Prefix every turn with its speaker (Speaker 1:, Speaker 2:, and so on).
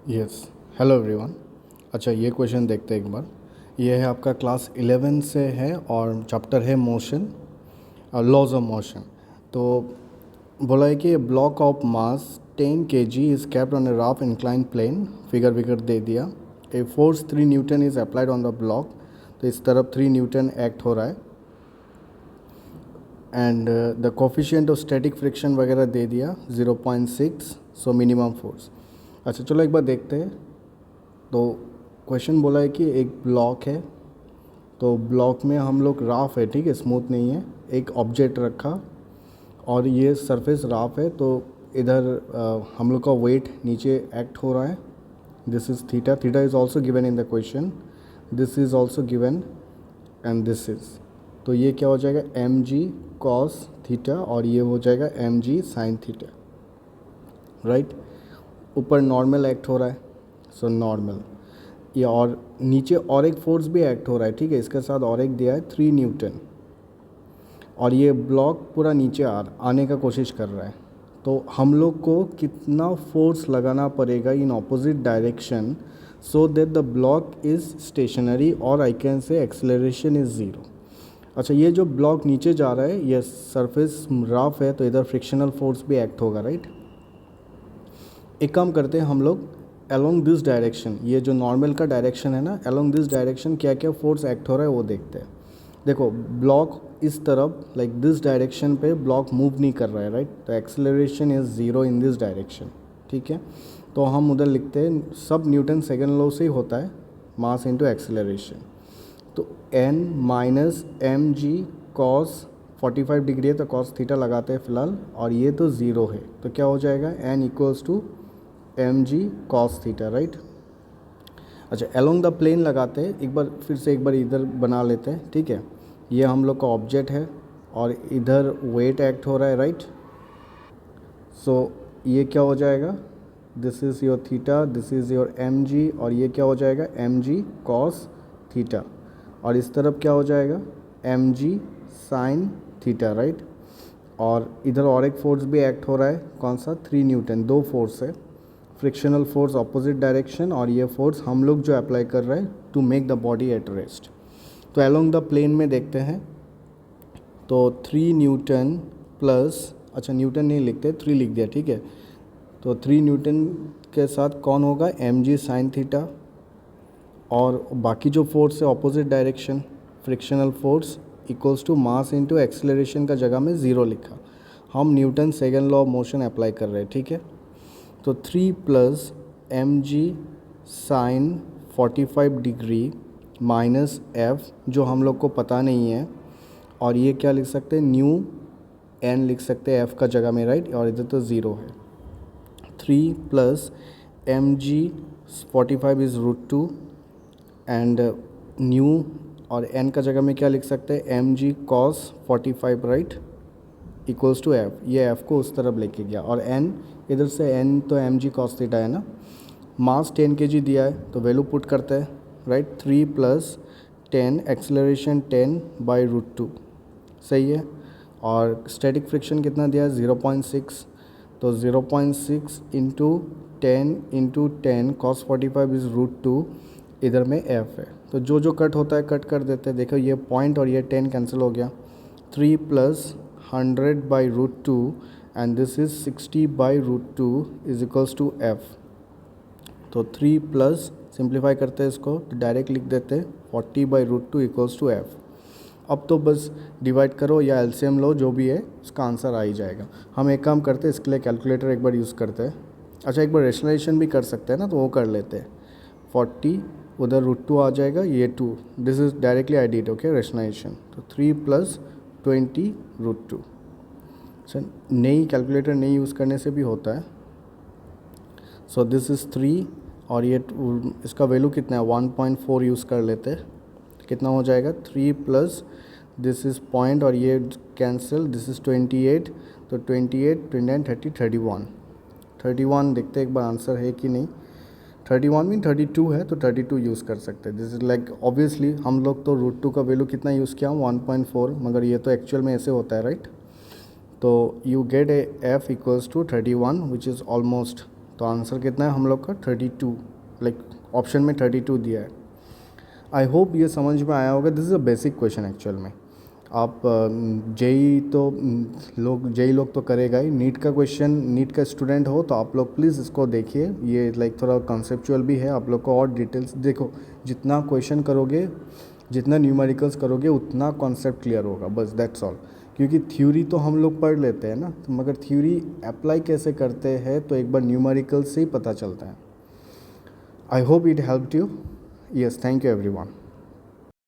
Speaker 1: Yes. Hello everyone. अच्छा, ये question देखते हैं एक बार। ये है आपका क्लास 11 से है और चैप्टर है मोशन, लॉज ऑफ मोशन। तो बोला है कि block of mass 10 kg is kept on a rough incline plane. Figure विगर दे दिया। A force 3 newton is applied on the block. तो इस तरफ 3 न्यूटन एक्ट हो रहा है and the coefficient of static friction वगैरह दे दिया 0.6। So minimum force. अच्छा चलो एक बार देखते हैं। तो क्वेश्चन बोला है कि एक ब्लॉक है, तो ब्लॉक में हम लोग राफ है, ठीक है, स्मूथ नहीं है, एक ऑब्जेक्ट रखा और ये सरफेस राफ है। तो इधर हम लोग का वेट नीचे एक्ट हो रहा है। This is theta. Theta is also given in the question. This is also given and this is. तो ये क्या हो जाएगा, एम जी कॉस थीटा और ये हो जाएगा m g sine theta, right. ऊपर नॉर्मल एक्ट हो रहा है, सो नॉर्मल। ये और नीचे और एक फोर्स भी एक्ट हो रहा है, ठीक है, इसके साथ और एक दिया है 3 न्यूटन और ये ब्लॉक पूरा नीचे आने का कोशिश कर रहा है। तो हम लोग को कितना फोर्स लगाना पड़ेगा in opposite direction so that the block is stationary और I can say acceleration is zero. अच्छा, ये जो ब्लॉक नीचे जा रहा है ये सरफेस रफ है, तो इधर फ्रिक्शनल फोर्स भी एक्ट होगा, राइट। एक काम करते हैं हम लोग, अलोंग दिस डायरेक्शन, ये जो नॉर्मल का डायरेक्शन है ना, अलोंग दिस डायरेक्शन क्या क्या फोर्स एक्ट हो रहा है वो देखते हैं। देखो ब्लॉक इस तरफ लाइक दिस डायरेक्शन पे ब्लॉक मूव नहीं कर रहा है, राइट। तो acceleration is zero in this direction, ठीक है। तो हम उधर लिखते हैं सब न्यूटन सेकेंड लॉ से ही होता है, मास इनटू एक्सेलरेशन। तो n minus m g cos 45 degree है तो कॉस थीटा लगाते हैं फिलहाल, और ये तो ज़ीरो है तो क्या हो जाएगा, n equals to m g cos theta, right. अच्छा, अलोंग द प्लेन लगाते हैं एक बार, फिर से एक बार इधर बना लेते हैं, ठीक है। ये हम लोग का ऑब्जेक्ट है और इधर वेट एक्ट हो रहा है, राइट। सो ये क्या हो जाएगा, this is your theta, this is your m g, और ये क्या हो जाएगा एम जी कॉस थीटा, और इस तरफ क्या हो जाएगा m g sine theta, right. और इधर और एक फोर्स भी एक्ट हो रहा है, कौन सा, 3 न्यूटन। दो फोर्स है, फ्रिक्शनल फोर्स ऑपोजिट डायरेक्शन और ये फोर्स हम लोग जो अप्लाई कर रहे हैं to make the body at rest. तो अलोंग द प्लेन में देखते हैं, तो 3 न्यूटन प्लस, अच्छा न्यूटन नहीं लिखते, 3 लिख दिया, ठीक है। तो 3 न्यूटन के साथ कौन होगा, एम जी साइन थीटा, और बाकी जो फोर्स है opposite direction frictional force equals to mass into acceleration का जगह में ज़ीरो लिखा। हम Newton second law of motion apply कर रहे हैं, ठीक है। तो 3 plus m g sine 45 degree minus f जो हम लोग को पता नहीं है, और ये क्या लिख सकते हैं, न्यू एन लिख सकते हैं एफ़ का जगह में, राइट। और इधर तो ज़ीरो है। 3 plus m g 45 is √2 and न्यू, और n का जगह में क्या लिख सकते हैं, m g cos 45, right, equals to f. ये एफ़ को उस तरफ लेके गया और n इधर से n तो एम जी कॉस थीटा है ना। मास 10 kg दिया है तो वैल्यू पुट करते हैं, राइट। 3 प्लस 10 एक्सेलरेशन 10 बाई √2, सही है। और स्टैटिक फ्रिक्शन कितना दिया है, 0.6। तो 0.6 इंटू 10 कॉस 45 इज़ √2, इधर में एफ है। तो जो जो कट होता है कट कर देते हैं। देखो ये पॉइंट और ये 10 कैंसिल हो गया। 3 plus 100 by √2 and this is 60 by √2 is equals to f. तो 3 प्लस सिंप्लीफाई करते हैं इसको तो डायरेक्ट लिख देते हैं 40 बाई √2 इक्वल्स टू एफ। अब तो बस डिवाइड करो या एलसीएम लो, जो भी है उसका आंसर आ ही जाएगा। हम एक काम करते हैं, इसके लिए कैलकुलेटर एक बार यूज़ करते हैं। अच्छा, एक बार रेशनलाइजेशन भी कर सकते हैं ना, तो वो कर लेते हैं। 40 उधर √2 आ जाएगा, ये 2, this is directly I did, okay, rationalization. तो 3 प्लस 20 √2। अच्छा, नई कैलकुलेटर नहीं यूज़ करने से भी होता है। सो दिस इज़ 3 और ये इसका वैल्यू कितना है, 1.4 यूज़ कर लेते हैं। कितना हो जाएगा, 3 प्लस दिस इज़ पॉइंट और ये कैंसिल, दिस इज़ 28। तो 28 29 30 31 देखते हैं एक बार आंसर है कि नहीं। 31 मीन 32 है तो 32 यूज़ कर सकते हैं। दिस इज़ लाइक ऑब्वियसली हम लोग तो √2 का वैल्यू कितना यूज़ किया, 1.4, मगर ये तो एक्चुअल में ऐसे होता है, राइट। तो you get a f equals to 31 which is almost तो आंसर कितना है हम लोग का 32, लाइक ऑप्शन में 32 दिया है। आई होप ये समझ में आया होगा। This is a basic question actual में। आप जेई तो जेई लोग तो करेगा ही। नीट का क्वेश्चन, नीट का स्टूडेंट हो तो आप लोग प्लीज़ इसको देखिए। ये लाइक थोड़ा कॉन्सेप्चुअल भी है, आप लोग को और डिटेल्स देखो। जितना क्वेश्चन करोगे, जितना न्यूमेरिकल्स करोगे, उतना कॉन्सेप्ट क्लियर होगा, बस दैट्स ऑल। क्योंकि थ्योरी तो हम लोग पढ़ लेते हैं ना, तो मगर थ्योरी अप्लाई कैसे करते हैं तो एक बार न्यूमेरिकल से ही पता चलता है। I hope it helped you. Yes, thank you everyone.